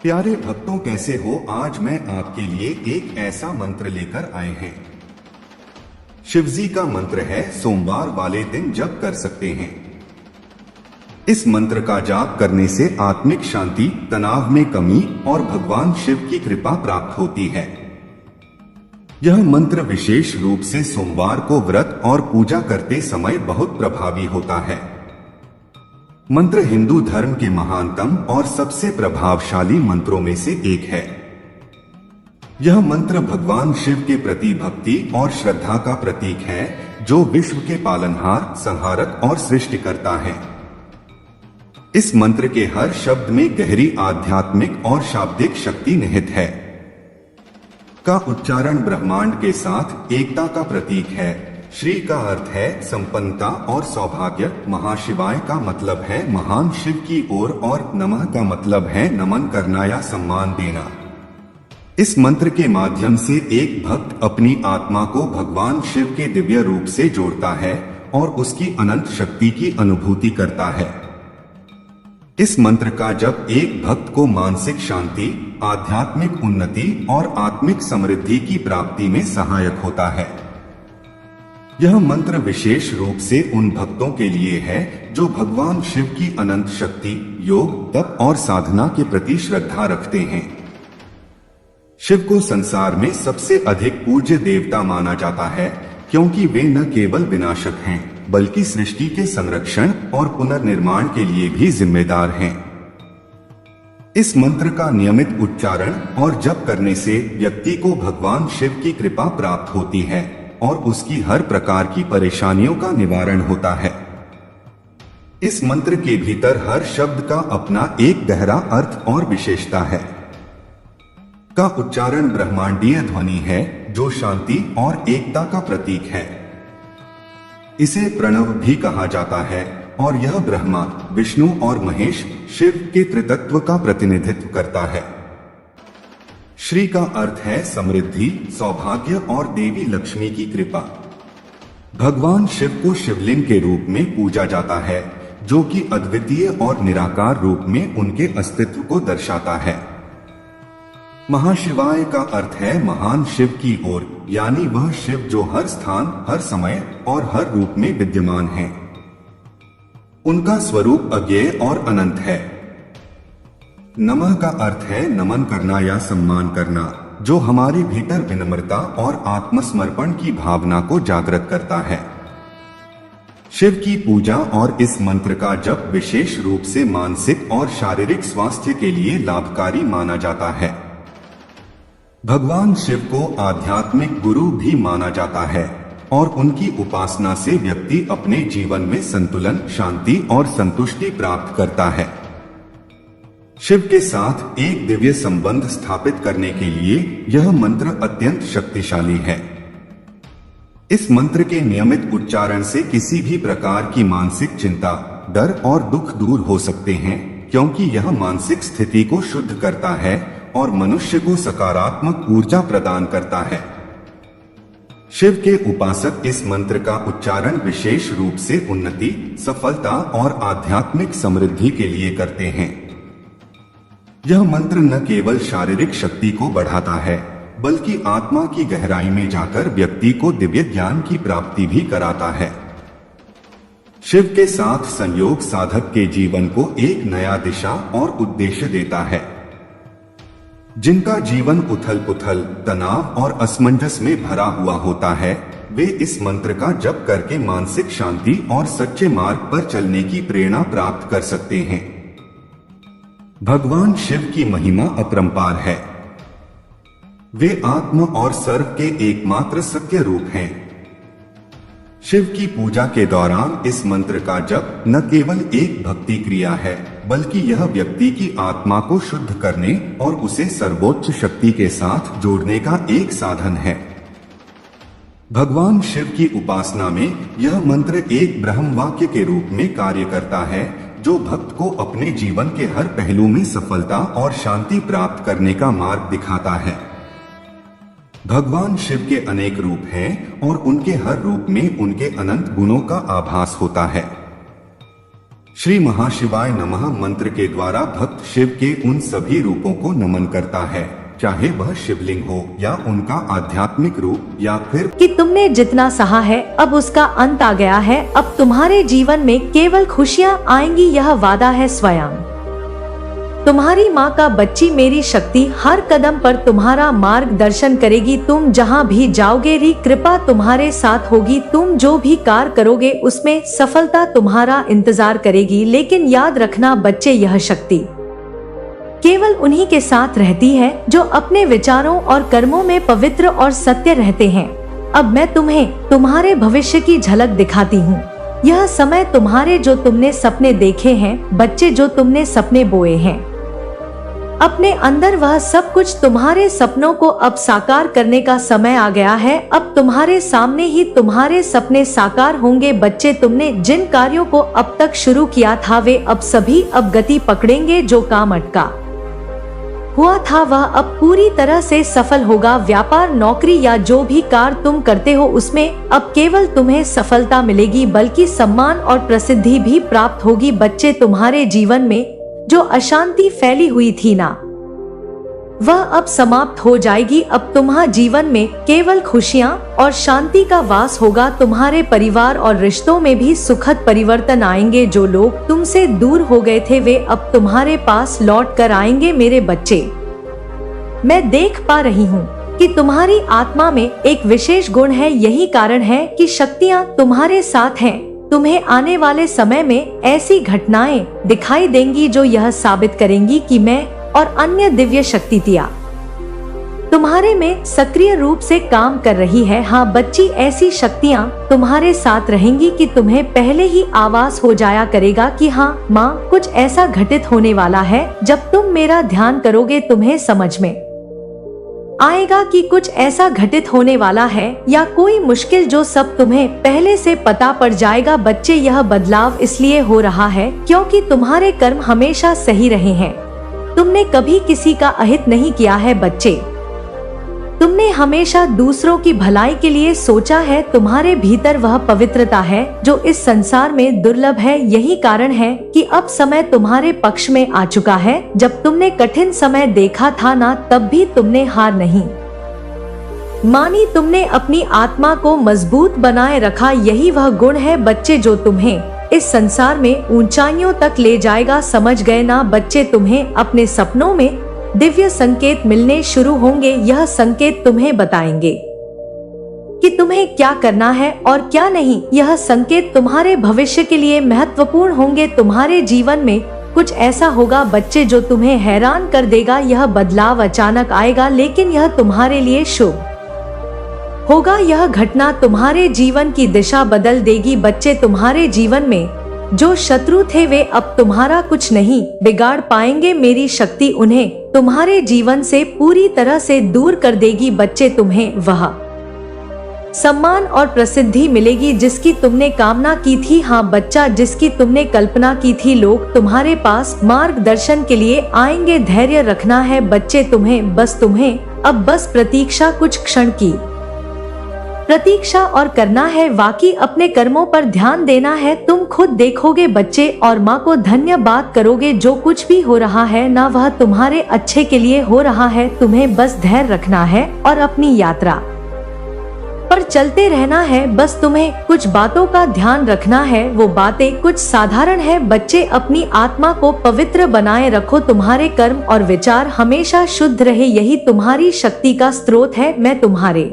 प्यारे भक्तों, कैसे हो? आज मैं आपके लिए एक ऐसा मंत्र लेकर आए हैं। शिवजी का मंत्र है, सोमवार वाले दिन जप कर सकते हैं। इस मंत्र का जाप करने से आत्मिक शांति, तनाव में कमी और भगवान शिव की कृपा प्राप्त होती है। यह मंत्र विशेष रूप से सोमवार को व्रत और पूजा करते समय बहुत प्रभावी होता है। मंत्र हिंदू धर्म के महानतम और सबसे प्रभावशाली मंत्रों में से एक है। यह मंत्र भगवान शिव के प्रति भक्ति और श्रद्धा का प्रतीक है, जो विश्व के पालनहार, संहारक और सृष्टिकर्ता है। इस मंत्र के हर शब्द में गहरी आध्यात्मिक और शाब्दिक शक्ति निहित है। का उच्चारण ब्रह्मांड के साथ एकता का प्रतीक है। श्री का अर्थ है संपन्नता और सौभाग्य, महाशिवाय का मतलब है महान शिव की ओर और नमः का मतलब है नमन करना या सम्मान देना। इस मंत्र के माध्यम से एक भक्त अपनी आत्मा को भगवान शिव के दिव्य रूप से जोड़ता है और उसकी अनंत शक्ति की अनुभूति करता है। इस मंत्र का जप एक भक्त को मानसिक शांति, आध्यात्मिक उन्नति और आत्मिक समृद्धि की प्राप्ति में सहायक होता है। यह मंत्र विशेष रूप से उन भक्तों के लिए है जो भगवान शिव की अनंत शक्ति, योग, तप और साधना के प्रति श्रद्धा रखते हैं। शिव को संसार में सबसे अधिक पूज्य देवता माना जाता है, क्योंकि वे न केवल विनाशक हैं, बल्कि सृष्टि के संरक्षण और पुनर्निर्माण के लिए भी जिम्मेदार हैं। इस मंत्र का नियमित उच्चारण और जप करने से व्यक्ति को भगवान शिव की कृपा प्राप्त होती है और उसकी हर प्रकार की परेशानियों का निवारण होता है। इस मंत्र के भीतर हर शब्द का अपना एक गहरा अर्थ और विशेषता है। का उच्चारण ब्रह्मांडीय ध्वनि है, जो शांति और एकता का प्रतीक है। इसे प्रणव भी कहा जाता है और यह ब्रह्मा, विष्णु और महेश, शिव के त्रितत्व का प्रतिनिधित्व करता है। श्री का अर्थ है समृद्धि, सौभाग्य और देवी लक्ष्मी की कृपा। भगवान शिव को शिवलिंग के रूप में पूजा जाता है, जो कि अद्वितीय और निराकार रूप में उनके अस्तित्व को दर्शाता है। महाशिवाय का अर्थ है महान शिव की ओर, यानी वह शिव जो हर स्थान, हर समय और हर रूप में विद्यमान है। उनका स्वरूप अज्ञेय और अनंत है। नमः का अर्थ है नमन करना या सम्मान करना, जो हमारे भीतर विनम्रता और आत्मसमर्पण की भावना को जागृत करता है। शिव की पूजा और इस मंत्र का जप विशेष रूप से मानसिक और शारीरिक स्वास्थ्य के लिए लाभकारी माना जाता है। भगवान शिव को आध्यात्मिक गुरु भी माना जाता है और उनकी उपासना से व्यक्ति अपने जीवन में संतुलन, शांति और संतुष्टि प्राप्त करता है। शिव के साथ एक दिव्य संबंध स्थापित करने के लिए यह मंत्र अत्यंत शक्तिशाली है। इस मंत्र के नियमित उच्चारण से किसी भी प्रकार की मानसिक चिंता, डर और दुख दूर हो सकते हैं, क्योंकि यह मानसिक स्थिति को शुद्ध करता है और मनुष्य को सकारात्मक ऊर्जा प्रदान करता है। शिव के उपासक इस मंत्र का उच्चारण विशेष रूप से उन्नति, सफलता और आध्यात्मिक समृद्धि के लिए करते हैं। यह मंत्र न केवल शारीरिक शक्ति को बढ़ाता है, बल्कि आत्मा की गहराई में जाकर व्यक्ति को दिव्य ज्ञान की प्राप्ति भी कराता है। शिव के साथ संयोग साधक के जीवन को एक नया दिशा और उद्देश्य देता है। जिनका जीवन उथल-पुथल, तनाव और असमंजस में भरा हुआ होता है, वे इस मंत्र का जप करके मानसिक शांति और सच्चे मार्ग पर चलने की प्रेरणा प्राप्त कर सकते हैं। भगवान शिव की महिमा अपरंपार है। वे आत्म और सर्व के एकमात्र सत्य रूप हैं। शिव की पूजा के दौरान इस मंत्र का जप न केवल एक भक्ति क्रिया है, बल्कि यह व्यक्ति की आत्मा को शुद्ध करने और उसे सर्वोच्च शक्ति के साथ जोड़ने का एक साधन है। भगवान शिव की उपासना में यह मंत्र एक ब्रह्म वाक्य के रूप में कार्य करता है, जो भक्त को अपने जीवन के हर पहलू में सफलता और शांति प्राप्त करने का मार्ग दिखाता है। भगवान शिव के अनेक रूप हैं और उनके हर रूप में उनके अनंत गुणों का आभास होता है। श्री महाशिवाय नमः मंत्र के द्वारा भक्त शिव के उन सभी रूपों को नमन करता है, चाहे वह शिवलिंग हो या उनका आध्यात्मिक रूप या फिर कि तुमने जितना सहा है अब उसका अंत आ गया है। अब तुम्हारे जीवन में केवल खुशियाँ आएंगी, यह वादा है स्वयं। तुम्हारी माँ का बच्ची मेरी शक्ति हर कदम पर तुम्हारा मार्गदर्शन करेगी। तुम जहाँ भी जाओगे री कृपा तुम्हारे साथ होगी। तुम जो भी कार्य करोगे उसमें सफलता तुम्हारा इंतजार करेगी। लेकिन याद रखना बच्चे, यह शक्ति केवल उन्हीं के साथ रहती है जो अपने विचारों और कर्मों में पवित्र और सत्य रहते हैं। अब मैं तुम्हें तुम्हारे भविष्य की झलक दिखाती हूँ। यह समय तुम्हारे जो तुमने सपने देखे हैं बच्चे, जो तुमने सपने बोए हैं अपने अंदर, वह सब कुछ तुम्हारे सपनों को अब साकार करने का समय आ गया है। अब तुम्हारे सामने ही तुम्हारे सपने साकार होंगे बच्चे। तुमने जिन कार्यों को अब तक शुरू किया था वे अब सभी अब गति पकड़ेंगे। जो काम अटका हुआ था वह अब पूरी तरह से सफल होगा। व्यापार, नौकरी या जो भी कार्य तुम करते हो उसमें अब केवल तुम्हें सफलता मिलेगी, बल्कि सम्मान और प्रसिद्धि भी प्राप्त होगी बच्चे। तुम्हारे जीवन में जो अशांति फैली हुई थी ना, वह अब समाप्त हो जाएगी। अब तुम्हारे जीवन में केवल खुशियाँ और शांति का वास होगा। तुम्हारे परिवार और रिश्तों में भी सुखद परिवर्तन आएंगे। जो लोग तुमसे दूर हो गए थे वे अब तुम्हारे पास लौट कर आएंगे मेरे बच्चे। मैं देख पा रही हूँ कि तुम्हारी आत्मा में एक विशेष गुण है। यही कारण है कि शक्तियाँ तुम्हारे साथ हैं। तुम्हें आने वाले समय में ऐसी घटनाएं दिखाई देंगी जो यह साबित करेंगी कि मैं और अन्य दिव्य शक्तियाँ तुम्हारे में सक्रिय रूप से काम कर रही है। हाँ बच्ची, ऐसी शक्तियाँ तुम्हारे साथ रहेंगी कि तुम्हें पहले ही आभास हो जाया करेगा कि हाँ माँ, कुछ ऐसा घटित होने वाला है। जब तुम मेरा ध्यान करोगे तुम्हें समझ में आएगा कि कुछ ऐसा घटित होने वाला है या कोई मुश्किल, जो सब तुम्हें पहले से पता पड़ जाएगा बच्चे। यह बदलाव इसलिए हो रहा है क्योंकि तुम्हारे कर्म हमेशा सही रहे हैं। तुमने कभी किसी का अहित नहीं किया है बच्चे। तुमने हमेशा दूसरों की भलाई के लिए सोचा है। तुम्हारे भीतर वह पवित्रता है जो इस संसार में दुर्लभ है। यही कारण है कि अब समय तुम्हारे पक्ष में आ चुका है। जब तुमने कठिन समय देखा था ना, तब भी तुमने हार नहीं मानी। तुमने अपनी आत्मा को मजबूत बनाए रखा। यही वह गुण है बच्चे जो तुम्हें इस संसार में ऊंचाइयों तक ले जाएगा। समझ गए ना बच्चे? तुम्हें अपने सपनों में दिव्य संकेत मिलने शुरू होंगे। यह संकेत तुम्हें बताएंगे कि तुम्हें क्या करना है और क्या नहीं। यह संकेत तुम्हारे भविष्य के लिए महत्वपूर्ण होंगे। तुम्हारे जीवन में कुछ ऐसा होगा बच्चे जो तुम्हें हैरान कर देगा। यह बदलाव अचानक आएगा लेकिन यह तुम्हारे लिए शुभ होगा। यह घटना तुम्हारे जीवन की दिशा बदल देगी बच्चे। तुम्हारे जीवन में जो शत्रु थे वे अब तुम्हारा कुछ नहीं बिगाड़ पाएंगे। मेरी शक्ति उन्हें तुम्हारे जीवन से पूरी तरह से दूर कर देगी बच्चे। तुम्हें वह सम्मान और प्रसिद्धि मिलेगी जिसकी तुमने कामना की थी। हाँ बच्चा, जिसकी तुमने कल्पना की थी। लोग तुम्हारे पास मार्गदर्शन के लिए आएंगे। धैर्य रखना है बच्चे। तुम्हें अब बस प्रतीक्षा, कुछ क्षण की प्रतीक्षा और करना है। वाकई अपने कर्मों पर ध्यान देना है। तुम खुद देखोगे बच्चे और माँ को धन्यवाद करोगे। जो कुछ भी हो रहा है ना, वह तुम्हारे अच्छे के लिए हो रहा है। तुम्हें बस धैर्य रखना है और अपनी यात्रा पर चलते रहना है। बस तुम्हें कुछ बातों का ध्यान रखना है। वो बातें कुछ साधारण है बच्चे। अपनी आत्मा को पवित्र बनाए रखो। तुम्हारे कर्म और विचार हमेशा शुद्ध रहे। यही तुम्हारी शक्ति का स्रोत है। मैं तुम्हारे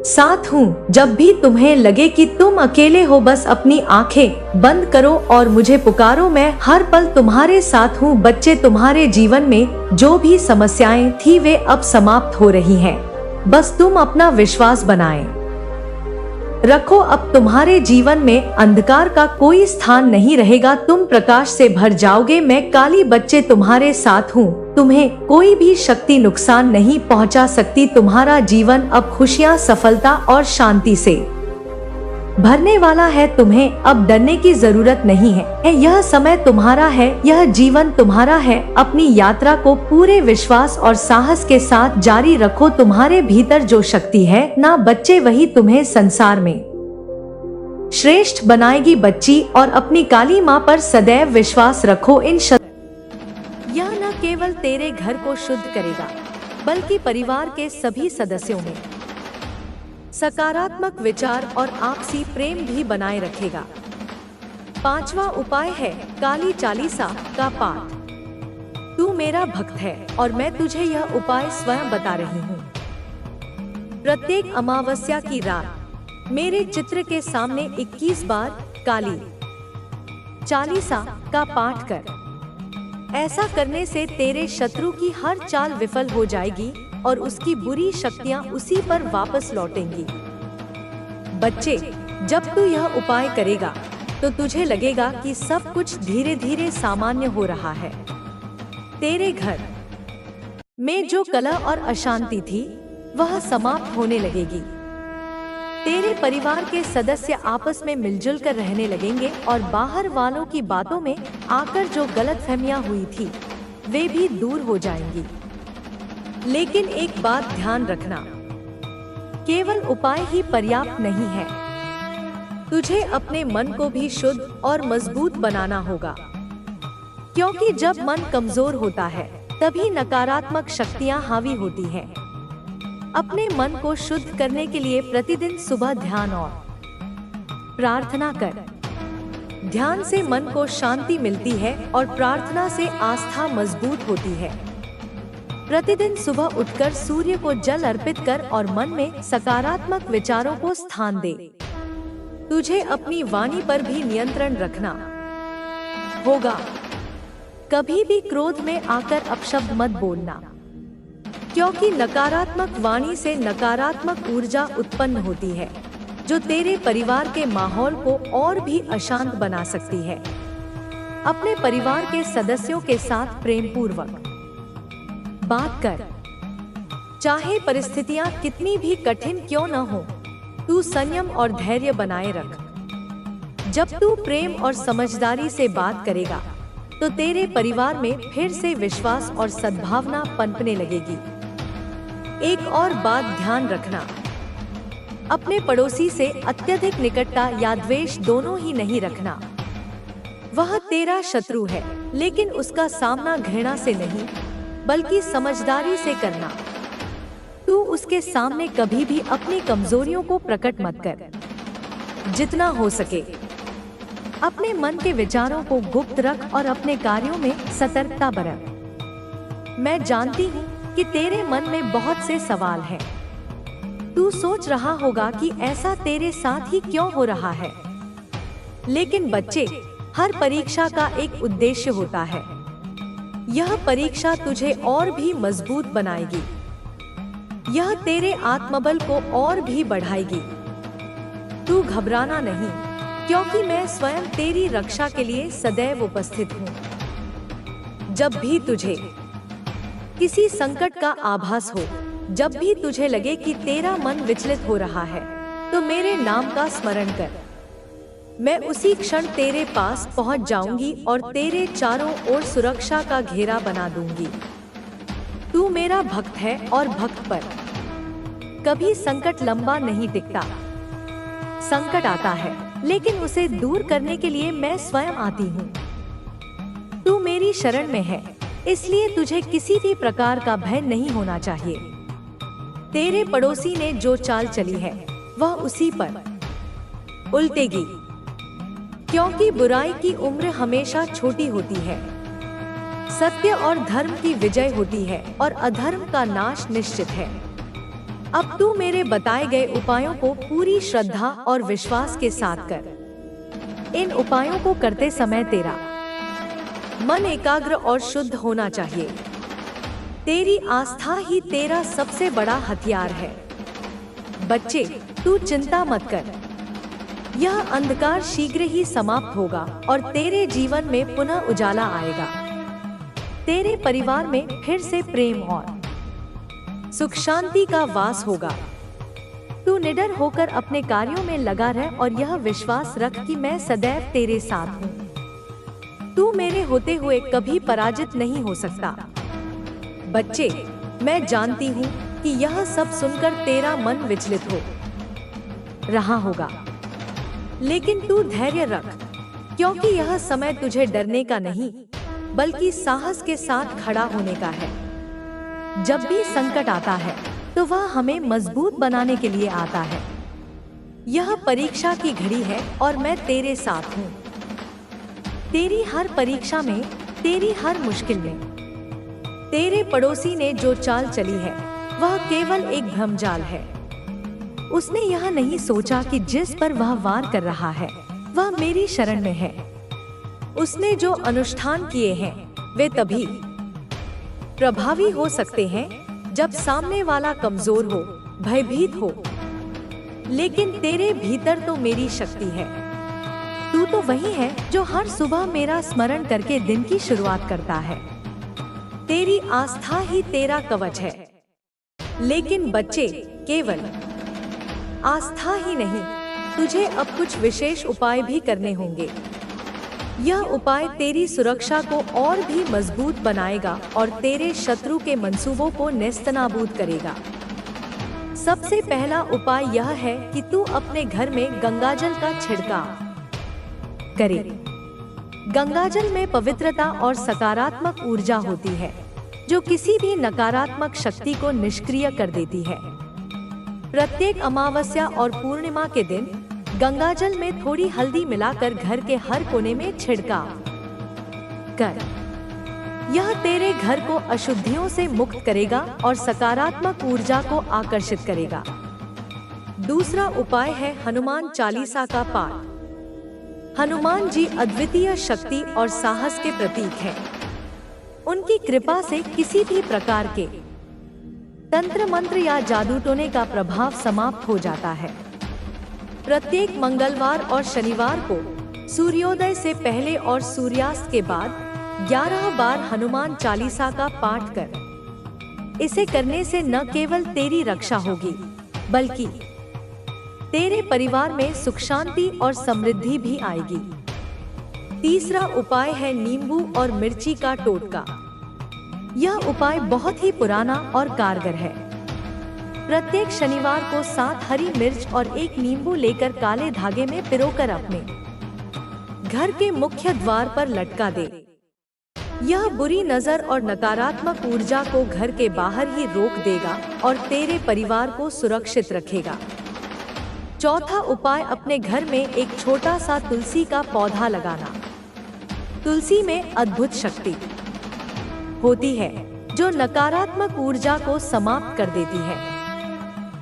साथ हूँ। जब भी तुम्हें लगे कि तुम अकेले हो, बस अपनी आंखें बंद करो और मुझे पुकारो। मैं हर पल तुम्हारे साथ हूँ बच्चे। तुम्हारे जीवन में जो भी समस्याएं थी वे अब समाप्त हो रही हैं। बस तुम अपना विश्वास बनाए रखो। अब तुम्हारे जीवन में अंधकार का कोई स्थान नहीं रहेगा। तुम प्रकाश से भर जाओगे। मैं काली बच्चे तुम्हारे साथ हूँ। तुम्हें कोई भी शक्ति नुकसान नहीं पहुँचा सकती। तुम्हारा जीवन अब खुशियाँ, सफलता और शांति से भरने वाला है। तुम्हें अब डरने की जरूरत नहीं है। यह समय तुम्हारा है। यह जीवन तुम्हारा है। अपनी यात्रा को पूरे विश्वास और साहस के साथ जारी रखो। तुम्हारे भीतर जो शक्ति है ना बच्चे, वही तुम्हें संसार में श्रेष्ठ बनाएगी बच्ची। और अपनी काली माँ पर सदैव विश्वास रखो। यह न केवल तेरे घर को शुद्ध करेगा बल्कि परिवार के सभी सदस्यों में सकारात्मक विचार और आपसी प्रेम भी बनाए रखेगा। 5वां उपाय है काली चालीसा का पाठ। तू मेरा भक्त है और मैं तुझे यह उपाय स्वयं बता रही हूँ। प्रत्येक अमावस्या की रात मेरे चित्र के सामने 21 बार काली चालीसा का पाठ कर। ऐसा करने से तेरे शत्रु की हर चाल विफल हो जाएगी और उसकी बुरी शक्तियां उसी पर वापस लौटेंगी। बच्चे, जब तू यह उपाय करेगा तो तुझे लगेगा कि सब कुछ धीरे धीरे सामान्य हो रहा है। तेरे घर में जो कलह और अशांति थी वह समाप्त होने लगेगी। तेरे परिवार के सदस्य आपस में मिलजुल कर रहने लगेंगे और बाहर वालों की बातों में आकर जो गलतफहमियां हुई थी वे भी दूर हो जाएंगी। लेकिन एक बात ध्यान रखना, केवल उपाय ही पर्याप्त नहीं है। तुझे अपने मन को भी शुद्ध और मजबूत बनाना होगा, क्योंकि जब मन कमजोर होता है तभी नकारात्मक शक्तियां हावी होती हैं। अपने मन को शुद्ध करने के लिए प्रतिदिन सुबह ध्यान और प्रार्थना कर। ध्यान से मन को शांति मिलती है और प्रार्थना से आस्था मजबूत होती है। प्रतिदिन सुबह उठकर सूर्य को जल अर्पित कर और मन में सकारात्मक विचारों को स्थान दे। तुझे अपनी वाणी पर भी नियंत्रण रखना होगा। कभी भी क्रोध में आकर अपशब्द मत बोलना, क्योंकि नकारात्मक वाणी से नकारात्मक ऊर्जा उत्पन्न होती है जो तेरे परिवार के माहौल को और भी अशांत बना सकती है। अपने परिवार के सदस्यों के साथ प्रेम पूर्वक बात कर। चाहे परिस्थितियां कितनी भी कठिन क्यों न हो, तू संयम और धैर्य बनाए रख। जब तू प्रेम और समझदारी से बात करेगा तो तेरे परिवार में फिर से विश्वास और सद्भावना पनपने लगेगी। एक और बात ध्यान रखना, अपने पड़ोसी से अत्यधिक निकटता या द्वेष दोनों ही नहीं रखना। वह तेरा शत्रु है, लेकिन उसका सामना घृणा से नहीं बल्कि समझदारी से करना। तू उसके सामने कभी भी अपनी कमजोरियों को प्रकट मत कर। जितना हो सके अपने मन के विचारों को गुप्त रख और अपने कार्यों में सतर्कता बरत। मैं जानती हूँ कि तेरे मन में बहुत से सवाल हैं। तू सोच रहा होगा कि ऐसा तेरे साथ ही क्यों हो रहा है। लेकिन बच्चे, हर परीक्षा का एक उद्देश्य होता है। यह परीक्षा तुझे और भी मजबूत बनाएगी। यह तेरे आत्मबल को और भी बढ़ाएगी। तू घबराना नहीं, क्योंकि मैं स्वयं तेरी रक्षा के लिए सदैव उपस्थित हूँ। जब भी तुझे किसी संकट का आभास हो, जब भी तुझे लगे कि तेरा मन विचलित हो रहा है, तो मेरे नाम का स्मरण कर। मैं उसी क्षण तेरे पास पहुंच जाऊंगी और तेरे चारों ओर सुरक्षा का घेरा बना दूंगी। तू मेरा भक्त है और भक्त पर कभी संकट लंबा नहीं टिकता। संकट आता है, लेकिन उसे दूर करने के लिए मैं स्वयं आती हूँ। तू मेरी शरण में है, इसलिए तुझे किसी भी प्रकार का भय नहीं होना चाहिए। तेरे पड़ोसी ने जो चाल चली है वह उसी पर उल्टेगी, क्योंकि बुराई की उम्र हमेशा छोटी होती है। सत्य और धर्म की विजय होती है और अधर्म का नाश निश्चित है। अब तू मेरे बताए गए उपायों को पूरी श्रद्धा और विश्वास के साथ कर। इन उपायों को करते समय तेरा मन एकाग्र और शुद्ध होना चाहिए। तेरी आस्था ही तेरा सबसे बड़ा हथियार है। बच्चे, तू चिंता मत कर। यह अंधकार शीघ्र ही समाप्त होगा और तेरे जीवन में पुनः उजाला आएगा। तेरे परिवार में फिर से प्रेम और सुख शांति का वास होगा। तू निडर होकर अपने कार्यों में लगा रह और यह विश्वास रख कि मैं सदैव तेरे साथ हूँ। तू मेरे होते हुए कभी पराजित नहीं हो सकता। बच्चे, मैं जानती हूँ कि यह सब सुनकर तेरा मन विचलित हो रहा होगा, लेकिन तू धैर्य रख, क्योंकि यह समय तुझे डरने का नहीं, बल्कि साहस के साथ खड़ा होने का है। जब भी संकट आता है तो वह हमें मजबूत बनाने के लिए आता है। यह परीक्षा की घड़ी है और मैं तेरे साथ हूँ। तेरी हर परीक्षा में, तेरी हर मुश्किल में। तेरे पड़ोसी ने जो चाल चली है वह केवल एक भ्रमजाल है। उसने यह नहीं सोचा कि जिस पर वह वार कर रहा है वह मेरी शरण में है। उसने जो अनुष्ठान किए हैं वे तभी प्रभावी हो सकते हैं जब सामने वाला कमजोर हो, भयभीत हो। लेकिन तेरे भीतर तो मेरी शक्ति है। तू तो वही है जो हर सुबह मेरा स्मरण करके दिन की शुरुआत करता है। तेरी आस्था ही तेरा कवच है। लेकिन बच्चे, केवल आस्था ही नहीं, तुझे अब कुछ विशेष उपाय भी करने होंगे। यह उपाय तेरी सुरक्षा को और भी मजबूत बनाएगा और तेरे शत्रु के मंसूबों को नेस्तनाबूद करेगा। सबसे पहला उपाय यह है कि तू अपने घर में गंगाजल का छिड़काव करे। गंगाजल में पवित्रता और सकारात्मक ऊर्जा होती है जो किसी भी नकारात्मक शक्ति को निष्क्रिय कर देती है। प्रत्येक अमावस्या और पूर्णिमा के दिन गंगाजल में थोड़ी हल्दी मिलाकर घर के हर कोने में छिड़काव कर। यह तेरे घर को अशुद्धियों से मुक्त करेगा और सकारात्मक ऊर्जा को आकर्षित करेगा। दूसरा उपाय है हनुमान चालीसा का पाठ। हनुमान जी अद्वितीय शक्ति और साहस के प्रतीक हैं। उनकी कृपा से किसी भी प्रकार के तंत्र मंत्र या जादू टोने का प्रभाव समाप्त हो जाता है। प्रत्येक मंगलवार और शनिवार को सूर्योदय से पहले और सूर्यास्त के बाद 11 बार हनुमान चालीसा का पाठ कर। इसे करने से न केवल तेरी रक्षा होगी, बल्कि तेरे परिवार में सुख शांति और समृद्धि भी आएगी। तीसरा उपाय है नींबू और मिर्ची का टोटका। यह उपाय बहुत ही पुराना और कारगर है। प्रत्येक शनिवार को 7 हरी मिर्च और 1 नींबू लेकर काले धागे में पिरोकर अपने घर के मुख्य द्वार पर लटका दे। यह बुरी नजर और नकारात्मक ऊर्जा को घर के बाहर ही रोक देगा और तेरे परिवार को सुरक्षित रखेगा। चौथा उपाय अपने घर में एक छोटा सा तुलसी का पौधा लगाना। तुलसी में अद्भुत शक्ति होती है जो नकारात्मक ऊर्जा को समाप्त कर देती है।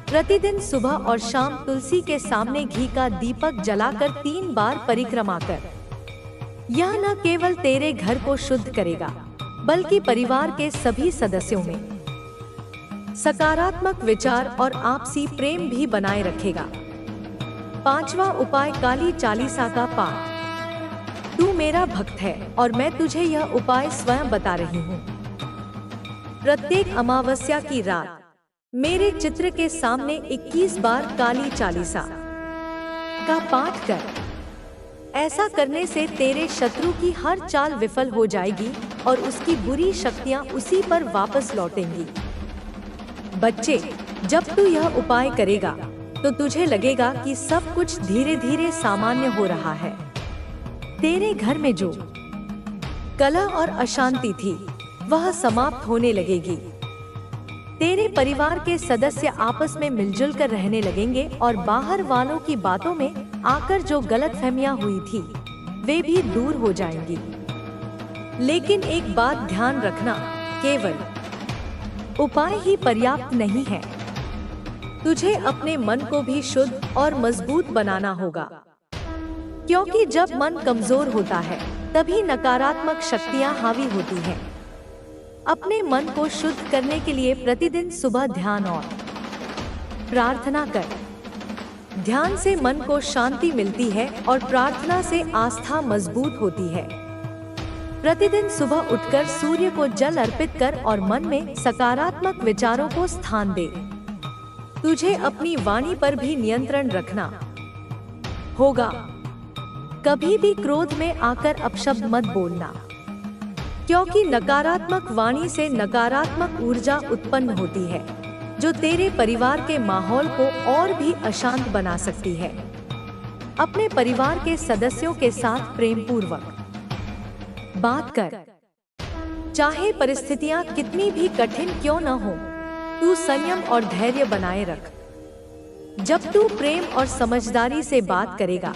प्रतिदिन सुबह और शाम तुलसी के सामने घी का दीपक जलाकर 3 बार परिक्रमा कर। यह न केवल तेरे घर को शुद्ध करेगा, बल्कि परिवार के सभी सदस्यों में सकारात्मक विचार और आपसी प्रेम भी बनाए रखेगा। पांचवा उपाय काली चालीसा का पाठ। तू मेरा भक्त है और मैं तुझे यह उपाय स्वयं बता रही हूँ। प्रत्येक अमावस्या की रात मेरे चित्र के सामने 21 बार काली चालीसा का पाठ कर। ऐसा करने से तेरे शत्रु की हर चाल विफल हो जाएगी और उसकी बुरी शक्तियाँ उसी पर वापस लौटेंगी। बच्चे, जब तू यह उपाय करेगा तो तुझे लगेगा कि सब कुछ धीरे धीरे सामान्य हो रहा है। तेरे घर में जो कलह और अशांति थी वह समाप्त होने लगेगी। तेरे परिवार के सदस्य आपस में मिलजुल कर रहने लगेंगे और बाहर वालों की बातों में आकर जो गलतफहमियां हुई थी वे भी दूर हो जाएंगी। लेकिन एक बात ध्यान रखना, केवल उपाय ही पर्याप्त नहीं है। तुझे अपने मन को भी शुद्ध और मजबूत बनाना होगा, क्योंकि जब मन कमजोर होता है तभी नकारात्मक शक्तियां हावी होती हैं। अपने मन को शुद्ध करने के लिए प्रतिदिन सुबह ध्यान और प्रार्थना कर। ध्यान से मन को शांति मिलती है और प्रार्थना से आस्था मजबूत होती है। प्रतिदिन सुबह उठकर सूर्य को जल अर्पित कर और मन में सकारात्मक विचारों को स्थान दे। तुझे अपनी वाणी पर भी नियंत्रण रखना होगा। कभी भी क्रोध में आकर अपशब्द मत बोलना, क्योंकि नकारात्मक वाणी से नकारात्मक ऊर्जा उत्पन्न होती है जो तेरे परिवार के माहौल को और भी अशांत बना सकती है। अपने परिवार के सदस्यों के साथ प्रेम पूर्वक बात कर। चाहे परिस्थितियां कितनी भी कठिन क्यों न हो, तू संयम और धैर्य बनाए रख। जब तू प्रेम और समझदारी से बात करेगा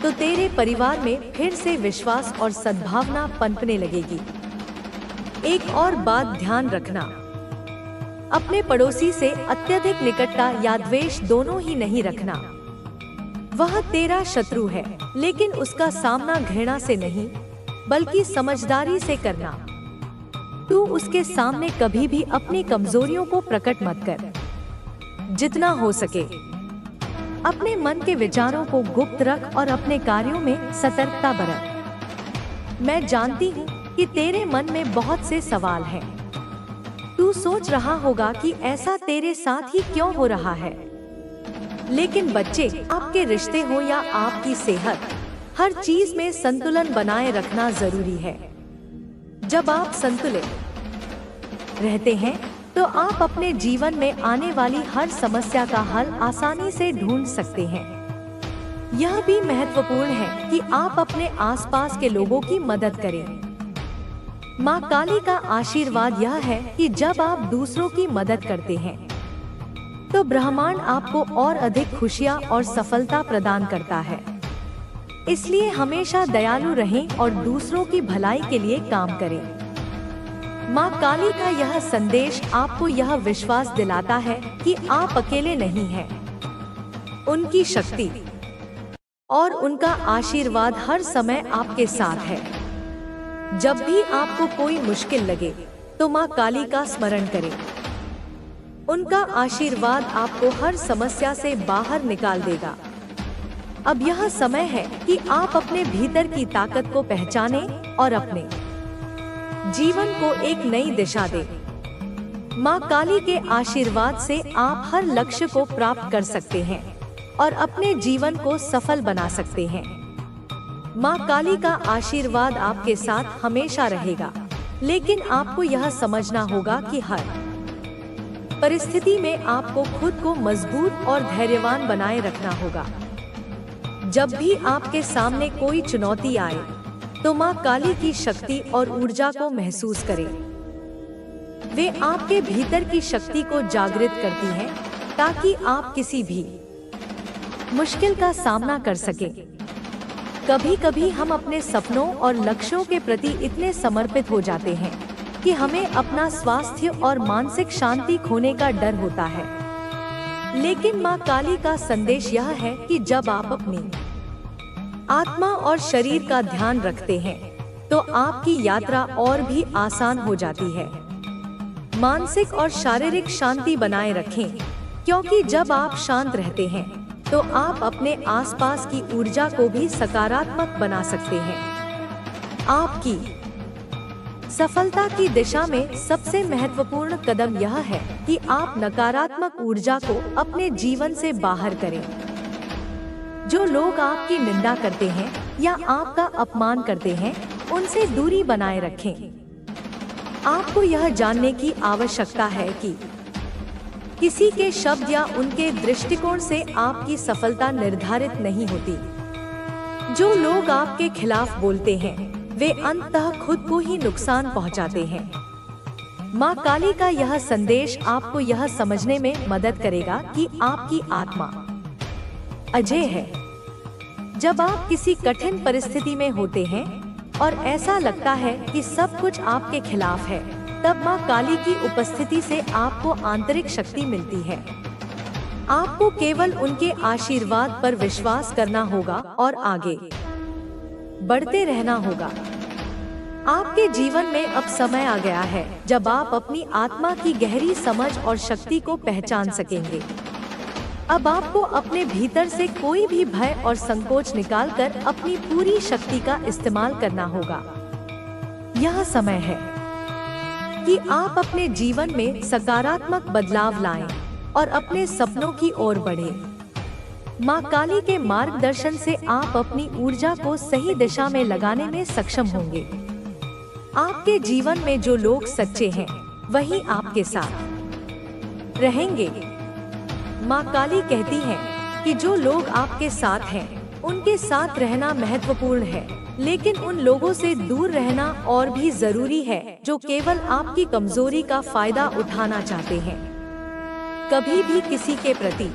तो तेरे परिवार में फिर से विश्वास और सद्भावना पनपने लगेगी। एक और बात ध्यान रखना, अपने पड़ोसी से अत्यधिक निकटता या द्वेष दोनों ही नहीं रखना। वह तेरा शत्रु है, लेकिन उसका सामना घृणा से नहीं बल्कि समझदारी से करना। तू उसके सामने कभी भी अपनी कमजोरियों को प्रकट मत कर। जितना हो सके अपने मन के विचारों को गुप्त रख और अपने कार्यों में सतर्कता बरत। मैं जानती हूँ कि तेरे मन में बहुत से सवाल हैं। तू सोच रहा होगा कि ऐसा तेरे साथ ही क्यों हो रहा है। लेकिन बच्चे, आपके रिश्ते हो या आपकी सेहत, हर चीज में संतुलन बनाए रखना जरूरी है। जब आप संतुलित रहते हैं तो आप अपने जीवन में आने वाली हर समस्या का हल आसानी से ढूंढ सकते हैं। यह भी महत्वपूर्ण है कि आप अपने आसपास के लोगों की मदद करें। माँ काली का आशीर्वाद यह है कि जब आप दूसरों की मदद करते हैं तो ब्रह्मांड आपको और अधिक खुशियाँ और सफलता प्रदान करता है। इसलिए हमेशा दयालु रहें और दूसरों की भलाई के लिए काम करें। माँ काली का यह संदेश आपको यह विश्वास दिलाता है कि आप अकेले नहीं हैं। उनकी शक्ति और उनका आशीर्वाद हर समय आपके साथ है। जब भी आपको कोई मुश्किल लगे तो माँ काली का स्मरण करें। उनका आशीर्वाद आपको हर समस्या से बाहर निकाल देगा। अब यह समय है कि आप अपने भीतर की ताकत को पहचानें और अपने जीवन को एक नई दिशा दें। माँ काली के आशीर्वाद से आप हर लक्ष्य को प्राप्त कर सकते हैं और अपने जीवन को सफल बना सकते हैं। माँ काली का आशीर्वाद आपके साथ हमेशा रहेगा, लेकिन आपको यह समझना होगा कि हर परिस्थिति में आपको खुद को मजबूत और धैर्यवान बनाए रखना होगा। जब भी आपके सामने कोई चुनौती आए तो माँ काली की शक्ति और ऊर्जा को महसूस करें। वे आपके भीतर की शक्ति को जागृत करती हैं ताकि आप किसी भी मुश्किल का सामना कर सकें। कभी कभी हम अपने सपनों और लक्ष्यों के प्रति इतने समर्पित हो जाते हैं कि हमें अपना स्वास्थ्य और मानसिक शांति खोने का डर होता है। लेकिन माँ काली का संदेश यह है कि जब आप अपनी आत्मा और शरीर का ध्यान रखते हैं तो आपकी यात्रा और भी आसान हो जाती है। मानसिक और शारीरिक शांति बनाए रखें, क्योंकि जब आप शांत रहते हैं तो आप अपने आसपास की ऊर्जा को भी सकारात्मक बना सकते हैं। आपकी सफलता की दिशा में सबसे महत्वपूर्ण कदम यह है कि आप नकारात्मक ऊर्जा को अपने जीवन से बाहर करें। जो लोग आपकी निंदा करते हैं या आपका अपमान करते हैं, उनसे दूरी बनाए रखें। आपको यह जानने की आवश्यकता है कि किसी के शब्द या उनके दृष्टिकोण से आपकी सफलता निर्धारित नहीं होती। जो लोग आपके खिलाफ बोलते हैं, वे अंततः खुद को ही नुकसान पहुंचाते हैं। माँ काली का यह संदेश आपको यह समझने में मदद करेगा कि आपकी आत्मा अजय है। जब आप किसी कठिन परिस्थिति में होते हैं और ऐसा लगता है कि सब कुछ आपके खिलाफ है, तब माँ काली की उपस्थिति से आपको आंतरिक शक्ति मिलती है। आपको केवल उनके आशीर्वाद पर विश्वास करना होगा और आगे बढ़ते रहना होगा। आपके जीवन में अब समय आ गया है जब आप अपनी आत्मा की गहरी समझ और शक्ति को पहचान सकेंगे। अब आपको अपने भीतर से कोई भी भय और संकोच निकालकर अपनी पूरी शक्ति का इस्तेमाल करना होगा। यह समय है कि आप अपने जीवन में सकारात्मक बदलाव लाएं और अपने सपनों की ओर बढ़ें। माँ काली के मार्गदर्शन से आप अपनी ऊर्जा को सही दिशा में लगाने में सक्षम होंगे। आपके जीवन में जो लोग सच्चे हैं, वही आपके साथ रहेंगे। माँ काली कहती है कि जो लोग आपके साथ हैं, उनके साथ रहना महत्वपूर्ण है, लेकिन उन लोगों से दूर रहना और भी जरूरी है जो केवल आपकी कमजोरी का फायदा उठाना चाहते हैं। कभी भी किसी के प्रति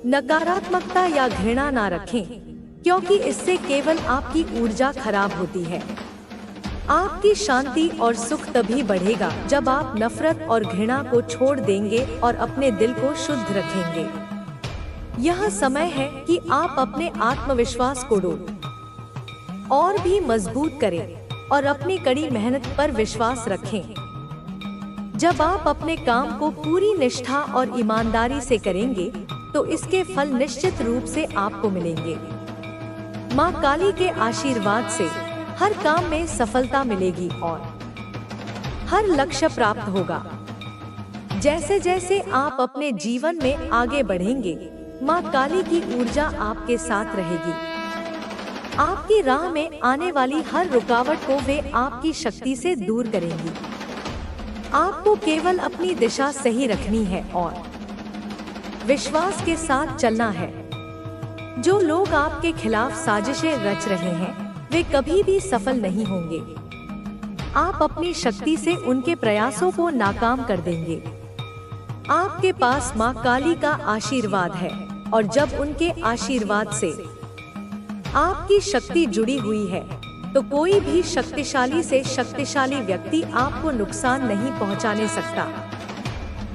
नकारात्मकता या घृणा ना रखें, क्योंकि इससे केवल आपकी ऊर्जा खराब होती है। आपकी शांति और सुख तभी बढ़ेगा जब आप नफरत और घृणा को छोड़ देंगे और अपने दिल को शुद्ध रखेंगे। यह समय है कि आप अपने आत्मविश्वास को और भी मजबूत करें और अपनी कड़ी मेहनत पर विश्वास रखें। जब आप अपने काम को पूरी निष्ठा और ईमानदारी से करेंगे तो इसके फल निश्चित रूप से आपको मिलेंगे। माँ काली के आशीर्वाद से हर काम में सफलता मिलेगी और हर लक्ष्य प्राप्त होगा। जैसे जैसे आप अपने जीवन में आगे बढ़ेंगे, माँ काली की ऊर्जा आपके साथ रहेगी। आपकी राह में आने वाली हर रुकावट को वे आपकी शक्ति से दूर करेंगी। आपको केवल अपनी दिशा सही रखनी है और विश्वास के साथ चलना है। जो लोग आपके खिलाफ साजिशें रच रहे हैं, वे कभी भी सफल नहीं होंगे। आप अपनी शक्ति से उनके प्रयासों को नाकाम कर देंगे। आपके पास माँ काली का आशीर्वाद है और जब उनके आशीर्वाद से आपकी शक्ति जुड़ी हुई है तो कोई भी शक्तिशाली से शक्तिशाली व्यक्ति आपको नुकसान नहीं पहुंचाने सकता।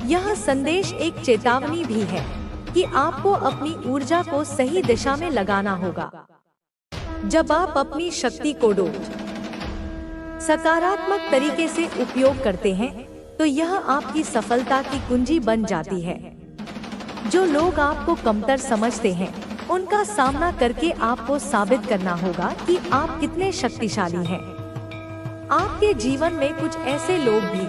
यह संदेश एक चेतावनी भी है कि आपको अपनी ऊर्जा को सही दिशा में लगाना होगा। जब आप अपनी शक्ति को सकारात्मक तरीके से उपयोग करते हैं तो यह आपकी सफलता की कुंजी बन जाती है। जो लोग आपको कमतर समझते हैं, उनका सामना करके आपको साबित करना होगा कि आप कितने शक्तिशाली हैं। आपके जीवन में कुछ ऐसे लोग भी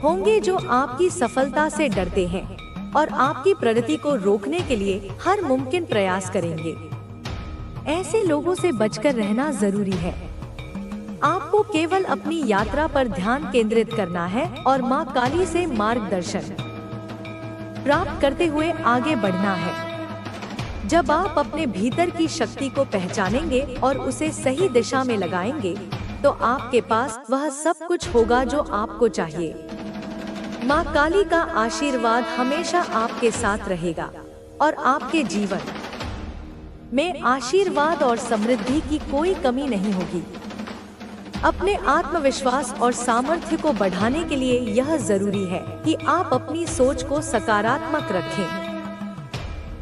होंगे जो आपकी सफलता से डरते हैं और आपकी प्रगति को रोकने के लिए हर मुमकिन प्रयास करेंगे। ऐसे लोगों से बचकर रहना जरूरी है। आपको केवल अपनी यात्रा पर ध्यान केंद्रित करना है और माँ काली से मार्गदर्शन प्राप्त करते हुए आगे बढ़ना है। जब आप अपने भीतर की शक्ति को पहचानेंगे और उसे सही दिशा में लगाएंगे तो आपके पास वह सब कुछ होगा जो आपको चाहिए। माँ काली का आशीर्वाद हमेशा आपके साथ रहेगा और आपके जीवन में आशीर्वाद और समृद्धि की कोई कमी नहीं होगी। अपने आत्मविश्वास और सामर्थ्य को बढ़ाने के लिए यह जरूरी है कि आप अपनी सोच को सकारात्मक रखें।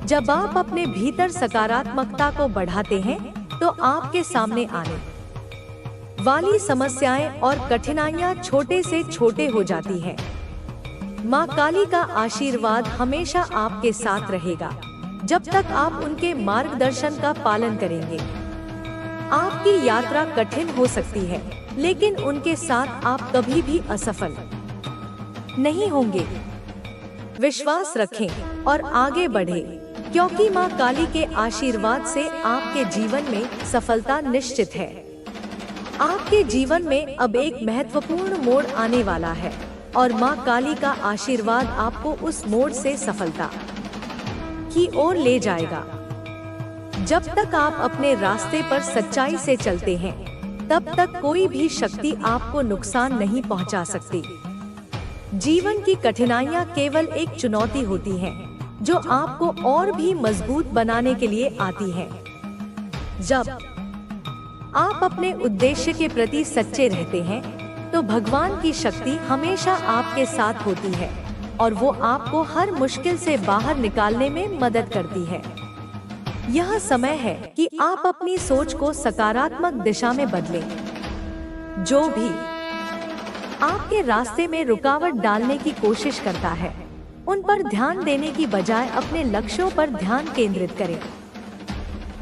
जब आप अपने भीतर सकारात्मकता को बढ़ाते हैं तो आपके सामने आने वाली समस्याएं और कठिनाइयां छोटे से छोटे हो जाती हैं। माँ काली का आशीर्वाद हमेशा आपके साथ रहेगा जब तक आप उनके मार्गदर्शन का पालन करेंगे। आपकी यात्रा कठिन हो सकती है, लेकिन उनके साथ आप कभी भी असफल नहीं होंगे। विश्वास रखें और आगे बढ़ें, क्योंकि माँ काली के आशीर्वाद से आपके जीवन में सफलता निश्चित है। आपके जीवन में अब एक महत्वपूर्ण मोड़ आने वाला है और माँ काली का आशीर्वाद आपको उस मोड़ से सफलता की ओर ले जाएगा। जब तक आप अपने रास्ते पर सच्चाई से चलते हैं, तब तक कोई भी शक्ति आपको नुकसान नहीं पहुंचा सकती। जीवन की कठिनाइयां केवल एक चुनौती होती हैं, जो आपको और भी मजबूत बनाने के लिए आती है। जब आप अपने उद्देश्य के प्रति सच्चे रहते हैं, तो भगवान की शक्ति हमेशा आपके साथ होती है और वो आपको हर मुश्किल से बाहर निकालने में मदद करती है। यह समय है कि आप अपनी सोच को सकारात्मक दिशा में बदलें। जो भी आपके रास्ते में रुकावट डालने की कोशिश करता है, उन पर ध्यान देने की बजाय अपने लक्ष्यों पर ध्यान केंद्रित करें।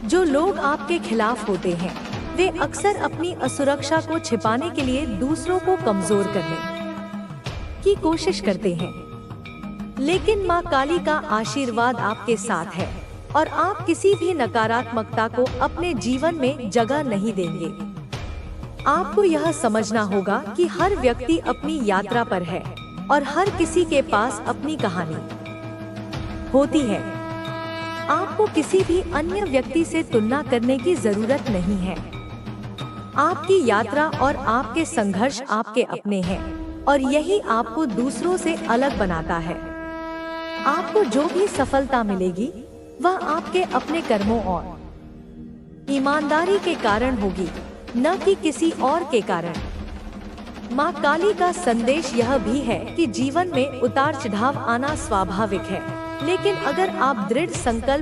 जो लोग आपके खिलाफ होते हैं, वे अक्सर अपनी असुरक्षा को छिपाने के लिए दूसरों को कमजोर करने की कोशिश करते हैं, लेकिन माँ काली का आशीर्वाद आपके साथ है और आप किसी भी नकारात्मकता को अपने जीवन में जगह नहीं देंगे। आपको यह समझना होगा कि हर व्यक्ति अपनी यात्रा पर है और हर किसी के पास अपनी कहानी होती है। आपको किसी भी अन्य व्यक्ति से तुलना करने की जरूरत नहीं है। आपकी यात्रा और आपके संघर्ष आपके अपने हैं और यही आपको दूसरों से अलग बनाता है। आपको जो भी सफलता मिलेगी वह आपके अपने कर्मों और ईमानदारी के कारण होगी, न कि किसी और के कारण। माँ काली का संदेश यह भी है कि जीवन में उतार चढ़ाव आना स्वाभाविक है, लेकिन अगर आप दृढ़ संकल्प